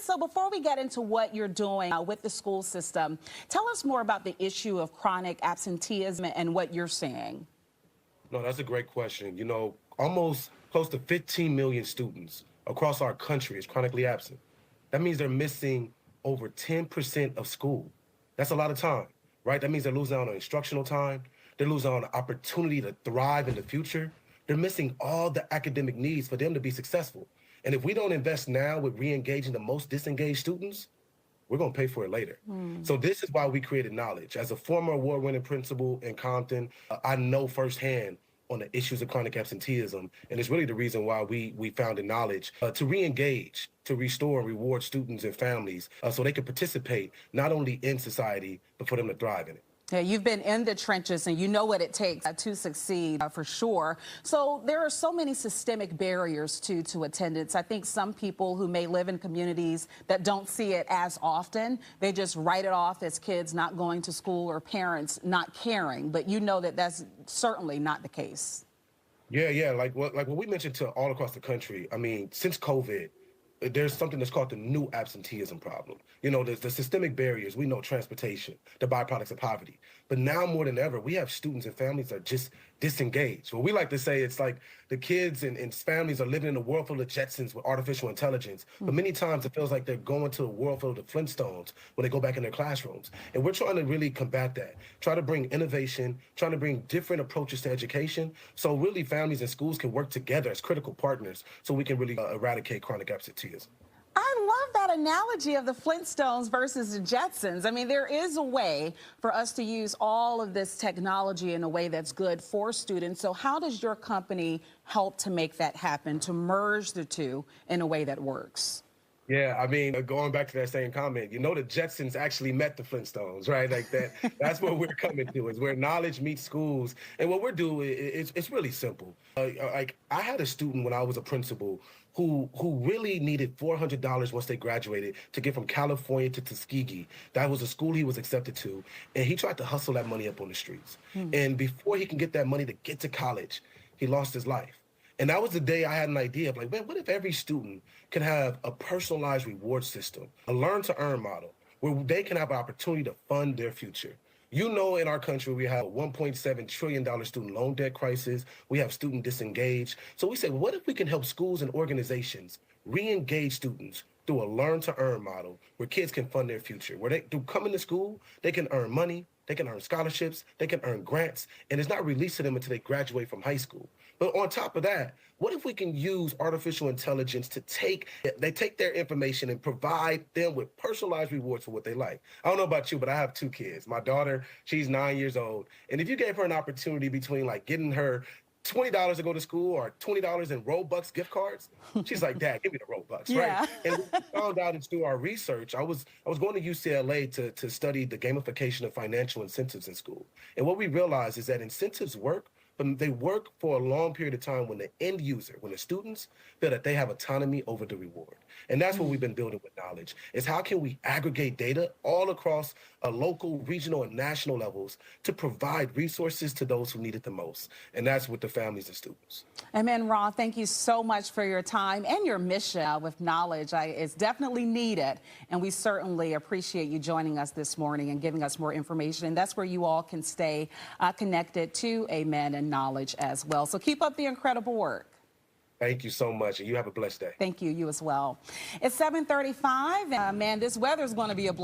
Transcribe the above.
So before we get into what you're doing with the school system, tell us more about the issue of chronic absenteeism and what you're seeing. No, that's a great question. You know, almost close to 15 million students across our country is chronically absent. That means they're missing over 10% of school. That's a lot of time, right? That means they're losing out on instructional time. They're losing out on the opportunity to thrive in the future. They're missing all the academic needs for them to be successful. And if we don't invest now with re-engaging the most disengaged students, we're going to pay for it later. So this is why we created Knowlej. As a former award-winning principal in Compton, I know firsthand on the issues of chronic absenteeism, and it's really the reason why we founded Knowlej, to re-engage, to restore and reward students and families so they can participate not only in society, but for them to thrive in it. Yeah, you've been in the trenches and you know what it takes to succeed for sure. So there are so many systemic barriers to attendance. I think some people who may live in communities that don't see it as often, they just write it off as kids not going to school or parents not caring. But you know that that's certainly not the case. Yeah, like what we mentioned to all across the country. I mean, since COVID, there's something that's called the new absenteeism problem. You know, there's the systemic barriers. We know transportation, the byproducts of poverty. But now more than ever, we have students and families that are just disengaged. What we like to say, it's like the kids and families are living in a world full of Jetsons with artificial intelligence. But many times it feels like they're going to a world full of the Flintstones when they go back in their classrooms. And we're trying to really combat that, try to bring innovation, trying to bring different approaches to education. So really families and schools can work together as critical partners so we can really eradicate chronic absenteeism. I love that analogy of the Flintstones versus the Jetsons. I mean, there is a way for us to use all of this technology in a way that's good for students. So how does your company help to make that happen, to merge the two in a way that works? Yeah, I mean, going back to that same comment, you know, the Jetsons actually met the Flintstones, right? Like that. That's what we're coming to, is where Knowlej meets schools. And what we're doing is it's really simple. Like I had a student when I was a principal who really needed $400 once they graduated to get from California to Tuskegee. That was a school he was accepted to, and he tried to hustle that money up on the streets. And before he can get that money to get to college, he lost his life. And that was the day I had an idea of like, man, what if every student can have a personalized reward system, a learn-to-earn model, where they can have an opportunity to fund their future? You know, in our country, we have a $1.7 trillion student loan debt crisis. We have student disengaged. So we said, well, what if we can help schools and organizations re-engage students through a learn-to-earn model where kids can fund their future, where they, through coming to school, they can earn money, they can earn scholarships, they can earn grants, and it's not released to them until they graduate from high school. But on top of that, what if we can use artificial intelligence to take their information and provide them with personalized rewards for what they like? I don't know about you, but I have two kids. My daughter, she's 9 years old. And if you gave her an opportunity between like getting her $20 to go to school or $20 in Robux gift cards, she's like, Dad, give me the Robux, Yeah. right? And we found out through our research, I was going to UCLA to study the gamification of financial incentives in school. And what we realized is that incentives work, but they work for a long period of time when the end user, when the students feel that they have autonomy over the reward. And that's what we've been building with Knowlej, is how can we aggregate data all across local, regional, and national levels to provide resources to those who need it the most. And that's with the families and students. Amen, Rahh. Thank you so much for your time and your mission with Knowlej. It's definitely needed, and we certainly appreciate you joining us this morning and giving us more information. And that's where you all can stay connected to Amen and Knowlej as well. So keep up the incredible work. Thank you so much, and you have a blessed day. Thank you. You as well. It's 7:35. Man, this weather is going to be a blessing.